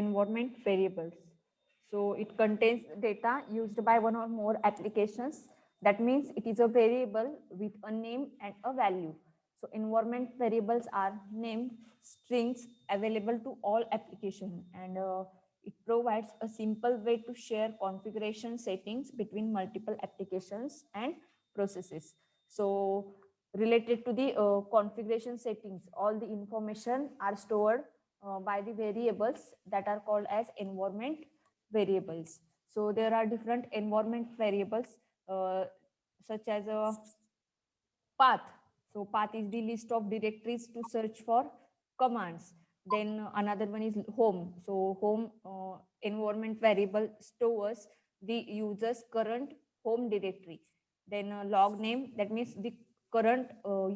environment variables. So it contains data used by one or more applications. That means it is a variable with a name and a value. So environment variables are name strings available to all applications, and it provides a simple way to share configuration settings between multiple applications and processes. So related to the configuration settings, all the information are stored by the variables that are called as environment variables. So there are different environment variables, uh, such as a path. So path is the list of directories to search for commands. Then another one is home. So home environment variable stores the user's current home directory. Then log name, that means the current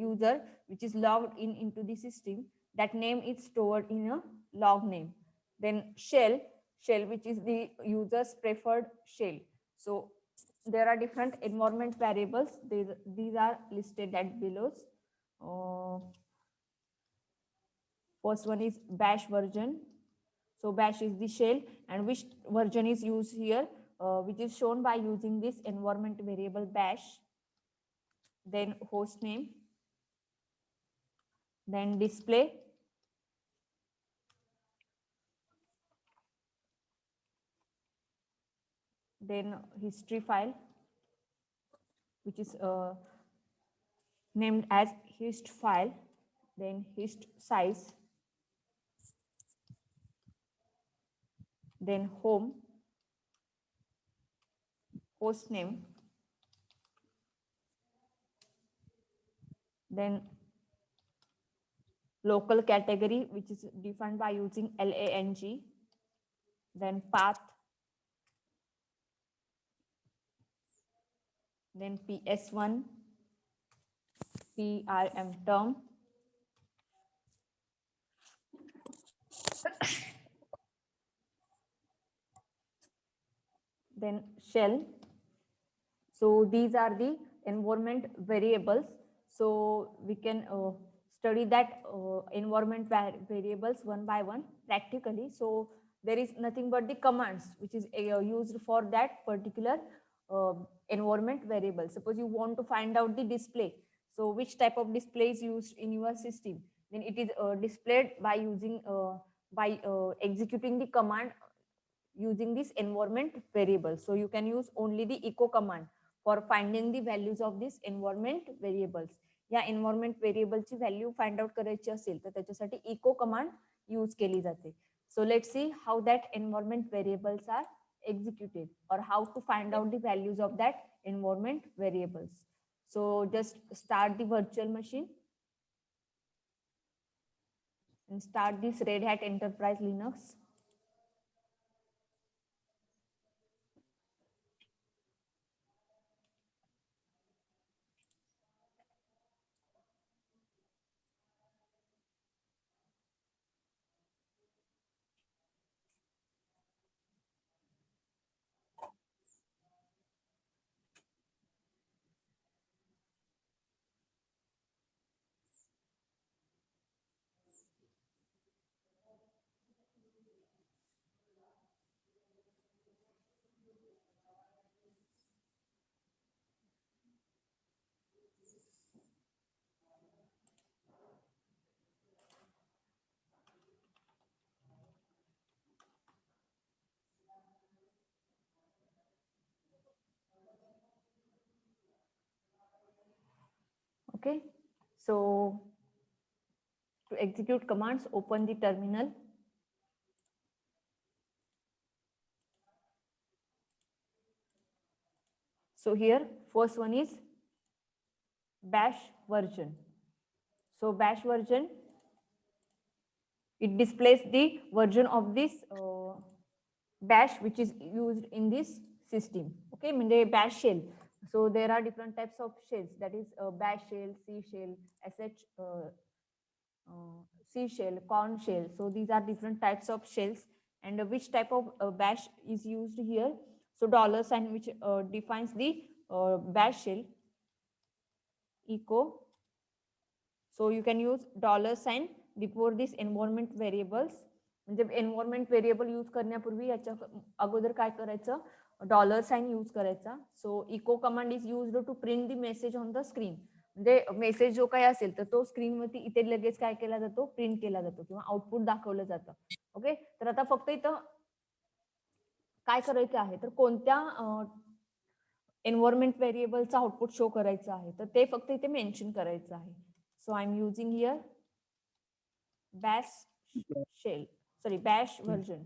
user which is logged in into the system, that name is stored in a log name. Then shell which is the user's preferred shell. So there are different environment variables. These are listed at below. Uh, First one is bash version. So bash is the shell, and which version is used here, which is shown by using this environment variable bash. Then host name, then display, then history file, which is named as hist file, then hist size, then home, host name, then local category, which is defined by using LANG, then path, then PS1, PRM term, then shell. So these are the environment variables. So we can study that environment variables one by one practically. So there is nothing but the commands which is used for that particular uh, environment variable. Suppose you want to find out the display. So which type of display is used in your system? Then it is displayed by using executing the command using this environment variable. So you can use only the echo command for finding the values of this environment variables. या environment variable ची value find out करायची असेल तर त्याच्यासाठी echo command use केली जाते. So let's see how that environment variables are executed, or how to find out the values of that environment variables. So just start the virtual machine and start this Red Hat Enterprise Linux. Okay, so to execute commands, open the terminal. So here, first one is bash version. So bash version, it displays the version of this bash which is used in this system. Okay, म्हणजे bash shell. So there are different types of shells. That is bash shell, C shell, sh C shell, corn shell. So these are different types of shells. And which type of bash is used here? So dollar sign, which defines the bash shell, echo. So you can use dollar sign before these environment variables. म्हणजे environment variable use करण्यापूर्वी याच्या अगोदर काय करायचं, dollar sign use करायचा. So echo command is used to print the message on the screen. म्हणजे message जो काही असेल तर तो स्क्रीनवरती इथे लगेच काय केला जातो, प्रिंट केला जातो किंवा आउटपुट दाखवलं जातं. ओके, तर आता फक्त इथं काय करायचं आहे, तर कोणत्या एन्व्हायरमेंट व्हेरिएबलचा आउटपुट शो करायचं आहे तर ते फक्त इथे मेन्शन करायचं आहे. So I am using here bash shell, sorry, bash version.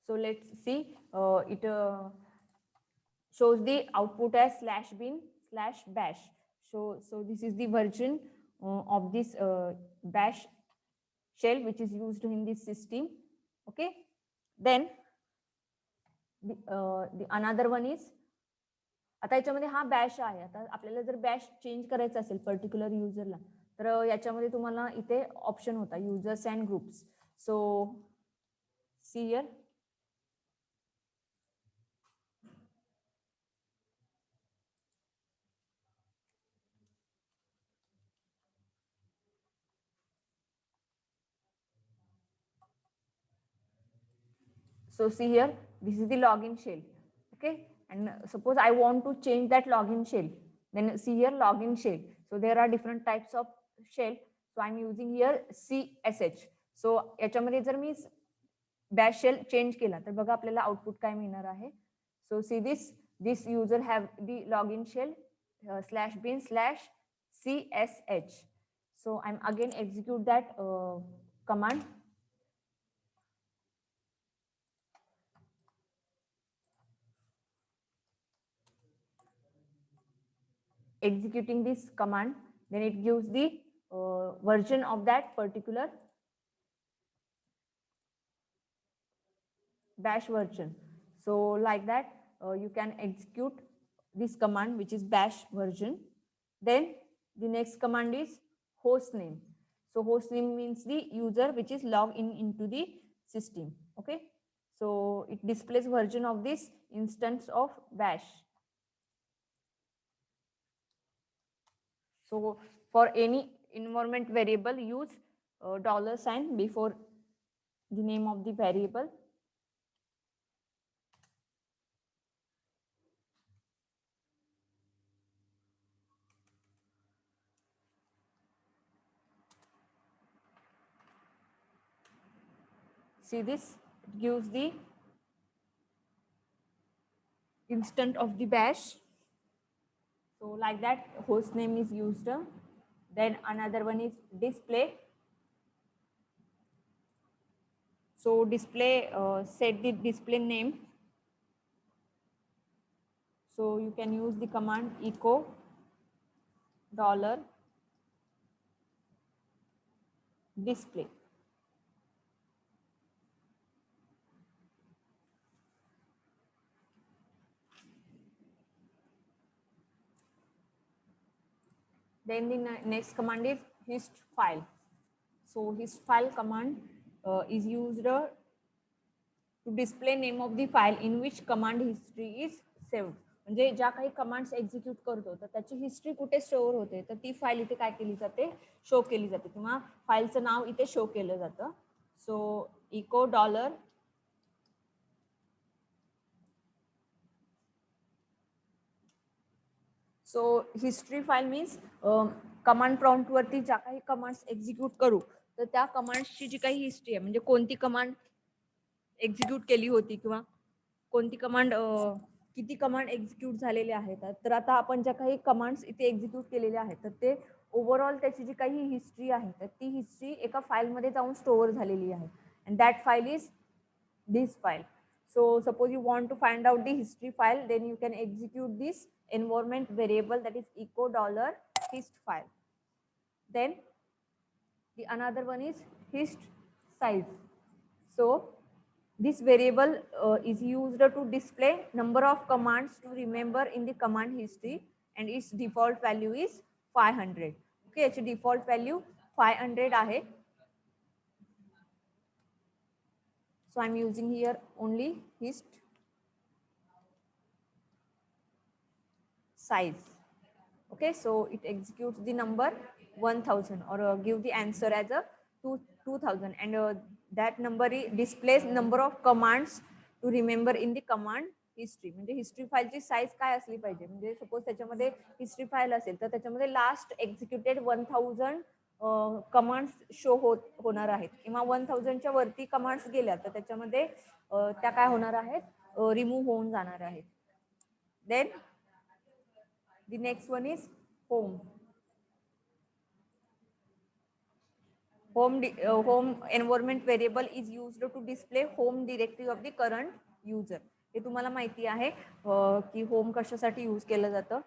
So let's see, it shows the output as /bin/bash. So this is the version of this bash shell which is used in this system. Okay, then the another one is, आता याच्यामध्ये हा Bash आहे. आता आपल्याला जर Bash change करायचा असेल particular युजरला तर याच्यामध्ये तुम्हाला इथे ऑप्शन होता users and groups. So see here, so see here, this is the login shell. Okay, and suppose I want to change that login shell, then see here login shell. So there are different types of shell. So I'm using here CSH. So याच्यामध्ये जर मी bash shell change केला तर बघा आपल्याला output काय मिळणार आहे. So see this user have the login shell /bin/CSH. So I'm again execute that command. Executing this command, then it gives the version of that particular bash version. So like that you can execute this command which is bash version. Then the next command is host name. So host name means the user which is logged in into the system. Okay, so it displays version of this instance of bash. So for any environment variable, use $sign before the name of the variable. See this, it gives the instant of the bash. So like that, host name is used. Then another one is display. So display, set the display name. So you can use the command echo $display. Then the next command is hist file. So hist file command is used to display name of the file in which command history is saved. म्हणजे ज्या काही commands execute करतो तर त्याची history कुठे store होते तर ती फाईल इथे काय केली जाते, शो केली जाते किंवा फाईलचं नाव इथे शो केलं जातं. So echo $. So history file means command prompt वरती ज्या काही कमांड्स एक्झिक्यूट करू तर त्या कमांड्सची जी काही हिस्ट्री आहे म्हणजे कोणती कमांड एक्झिक्यूट केली होती किंवा कोणती कमांड किती कमांड एक्झिक्यूट झालेले आहेत. तर आता आपण ज्या काही कमांड्स इथे एक्झिक्यूट केलेल्या आहेत तर ते ओव्हरऑल त्याची जी काही हिस्ट्री आहे तर ती हिस्ट्री एका फाईलमध्ये जाऊन स्टोअर झालेली आहे. And that file is this file. So suppose you want to find out the history file, then you can execute this environment variable that is echo $hist file. Then the another one is hist size. So this variable is used to display number of commands to remember in the command history and its default value is 500. Okay, its default value 500 आहे. So I'm using here only hist size. Okay, so it executes the number 1000 or give the answer as a 2000 and that number displays number of commands to remember in the command history. म्हणजे history फाईलची size काय असली पाहिजे, म्हणजे suppose त्याच्यामध्ये history file असेल तर त्याच्यामध्ये लास्ट एक्झिक्युटेड 1000 कमांड्स शो होणार आहेत किंवा 1000च्या वरती कमांड्स गेल्या तर त्याच्यामध्ये त्या काय होणार आहेत, रिमूव्ह होऊन जाणार आहेत. Then the next one is home. Home environment variable is used to display home directory of the current user. हे तुम्हाला माहिती आहे की होम कशासाठी यूज केलं जातं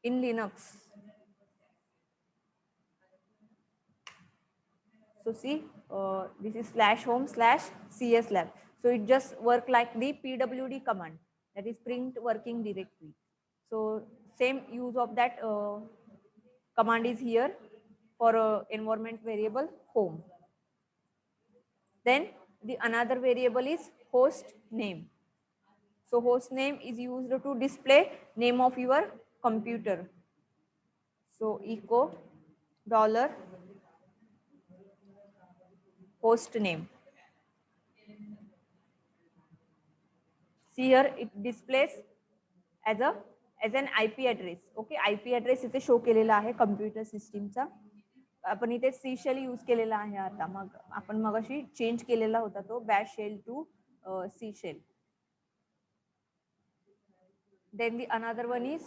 in Linux. So see, this is /home/cslab. So it just work like the pwd command, that is print working directory. So same use of that command is here for environment variable home. Then the another variable is host name. So host name is used to display name of your computer. So echo dollar host name. See here it displays as an IP address. Okay, IP address इथे show केलेला आहे computer सिस्टीमचा. आपण इथे सी shell use केलेला आहे. आता मग आपण मगाशी चेंज केलेला होता तो bash shell to C shell. Then the another one is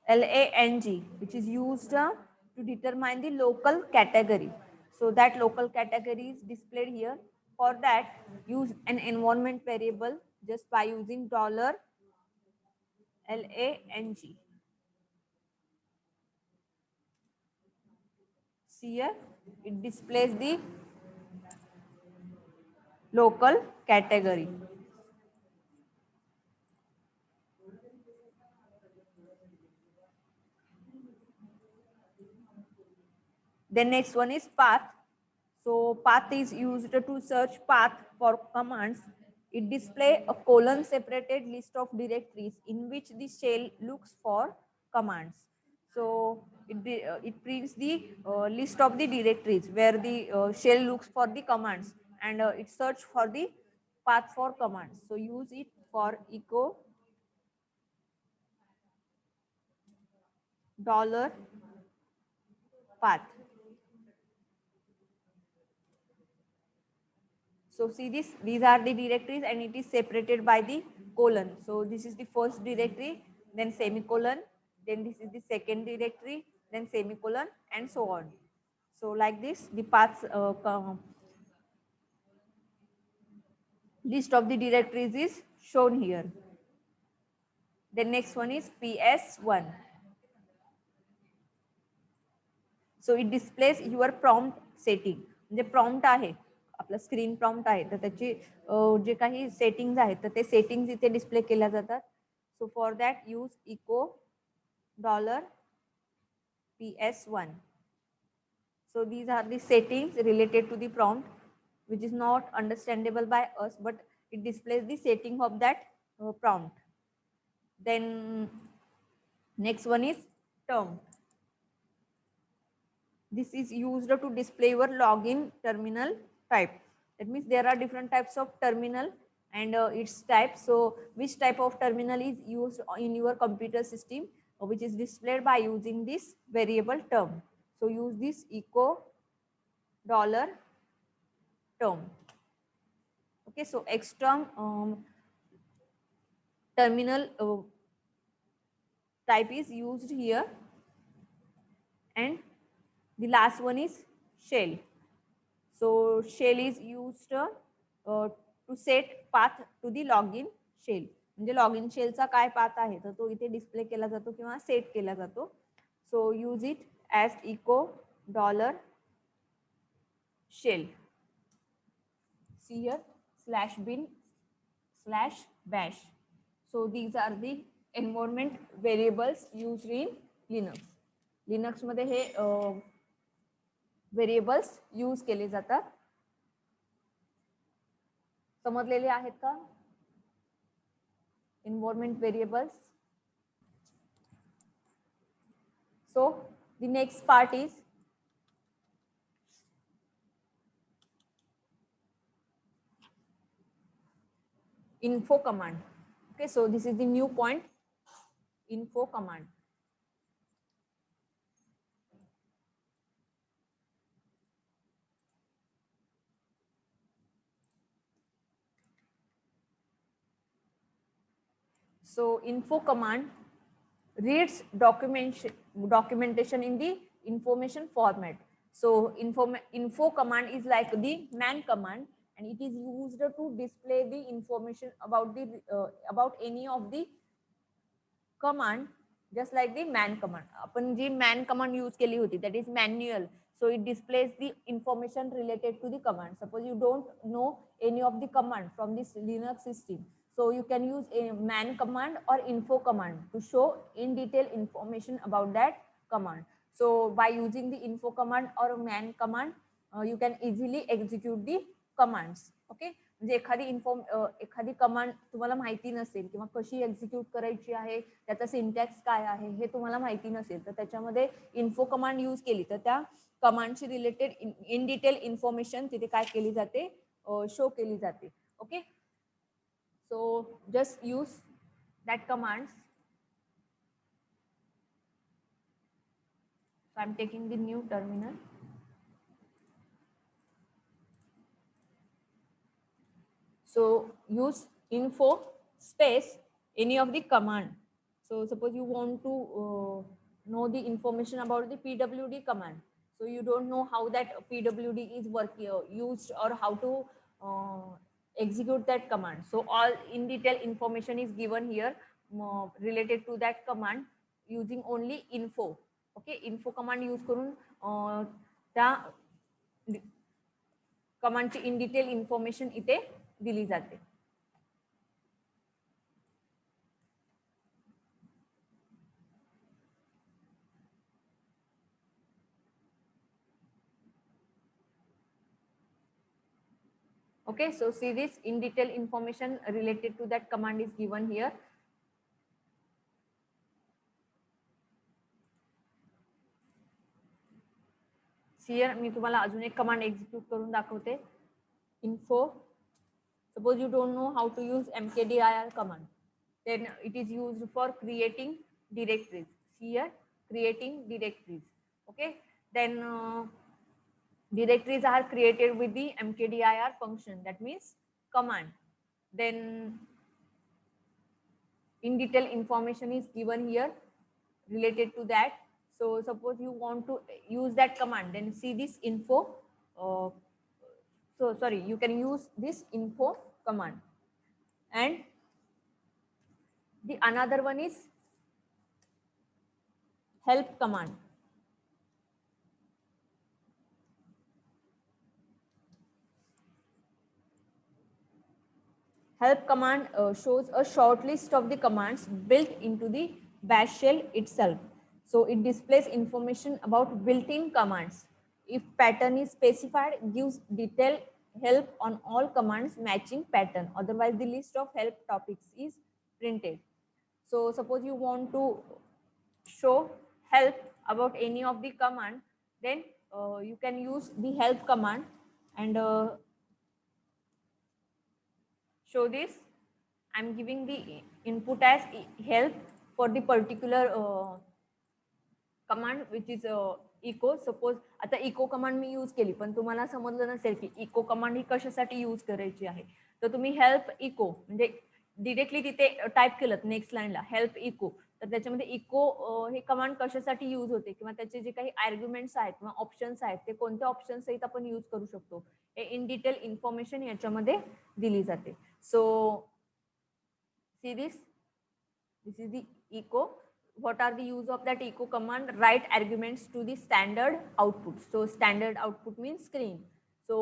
LANG, which is used to determine the local category. So that local category is displayed here. For that, use an environment variable just by using $LANG. See here, it displays the local category. Then next one is path. So path is used to search path for commands. It displays a colon separated list of directories in which the shell looks for commands. So it prints the list of the directories where the shell looks for the commands and it search for the path for commands. So use it for echo dollar path. So see this, these are the directories and it is separated by the colon. So this is the first directory, then semicolon, then this is the second directory, then semicolon and so on. So like this, the paths list of the directories is shown here. The next one is PS1. So it displays your prompt setting. म्हणजे prompt आहे आपला screen prompt आहे तर त्याची जे काही settings आहेत तर ते सेटिंग्स इथे डिस्प्ले केल्या जातात. So for that use echo $PS1. So these are the settings related to the prompt which is not understandable by us but it displays the setting of that prompt. Then next one is term. This is used to display your login terminal type. That means there are different types of terminal and its type. So which type of terminal is used in your computer system, which is displayed by using this variable term. So use this echo $term. Okay, so xterm terminal type is used here, and the last one is shell. So shell is used to set path to the login shell. म्हणजे login शेलचा काय path आहे तर तो इथे display केला जातो किंवा set केला जातो. So use it as echo $shell. See here /bin/bash. So these are the environment variables used in Linux. Linux मध्ये हे व्हेरिएबल्स यूज केले जातात. समजलेले आहेत का environment variables? So The next part is info command. Okay, so this is the new point, info command. So info command reads documentation in the information format. So info command is like the man command, and it is used to display the information about the about any of the command, just like the man command. आपण जी man command use केली होती, that is manual. So it displays the information related to the command. Suppose you don't know any of the command from this Linux system, so you can use a man command or info command to show in detail information about that command. So by using the info command or man command, you can easily execute the commands. Okay, म्हणजे एखादी command तुम्हाला माहिती नसेल किंवा कशी execute करायची आहे, त्याचा सिंटॅक्स काय आहे हे तुम्हाला माहिती नसेल, तर त्याच्यामध्ये इन्फो कमांड यूज केली तर त्या कमांडशी रिलेटेड इन डिटेल इन्फॉर्मेशन तिथे काय केली जाते, शो केली जाते. Okay, so just use that commands. So I am taking the new terminal. So use info space any of the command. So suppose you want to know the information about the pwd command. So you don't know how that pwd is working, used, or how to execute that command. So all in detail information is given here related to that command using only info. Okay, info command use करून त्या कमांडची in detail information इथे दिली जाते. Okay, so see this in detail information related to that command is given here. Here मी तुम्हाला अजून एक command execute करून दाखवते. Info. Suppose you don't know how to use mkdir command, then it is used for creating directories. Here creating directories. Okay, then directories are created with the mkdir function, that means command. Then in detail information is given here related to that. So suppose you want to use that command, then see this info. So sorry, you can use this info command, and the another one is help command. Help command shows a short list of the commands built into the bash shell itself. So it displays information about built-in commands. If pattern is specified, gives detailed help on all commands matching pattern. Otherwise, the list of help topics is printed. So suppose you want to show help about any of the command, then you can use the help command and show this. I'm giving the input as help for the particular command which is echo. Suppose आता echo command मी use केली, पण तुम्हाला समजलं नसेल की echo command ही कशासाठी use करायची आहे, तर तुम्ही help echo म्हणजे डिरेक्टली तिथे टाइप केलं नेक्स्ट लाईनला हेल्प इको, तर त्याच्यामध्ये इको हे कमांड कशासाठी यूज होते किंवा त्याचे जे काही आर्ग्युमेंट्स आहेत किंवा ऑप्शन्स आहेत ते कोणत्या ऑप्शन्स सहित आपण यूज करू शकतो हे इन डिटेल इन्फॉर्मेशन याच्यामध्ये दिली जाते. सो see this is the echo. What are the use of that echo command? Write arguments to the standard output. So standard output means screen. So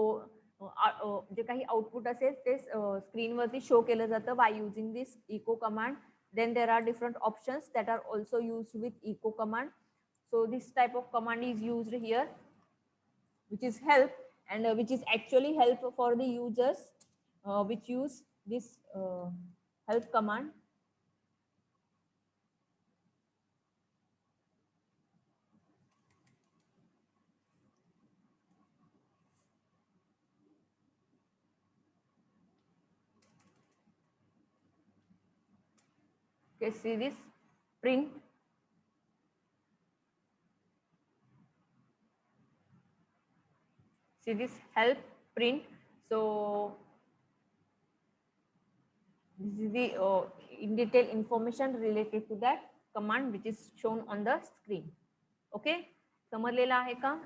जे काही आउटपुट असेल ते स्क्रीनवरती शो केलं जातं by using this echo command. Then there are different options that are also used with echo command. So this type of command is used here, which is help, and which is actually help for the users which use this help command. Okay, see this print. See this help print. So this is the in detail information related to that command which is shown on the screen. Okay, समजलेला आहे का?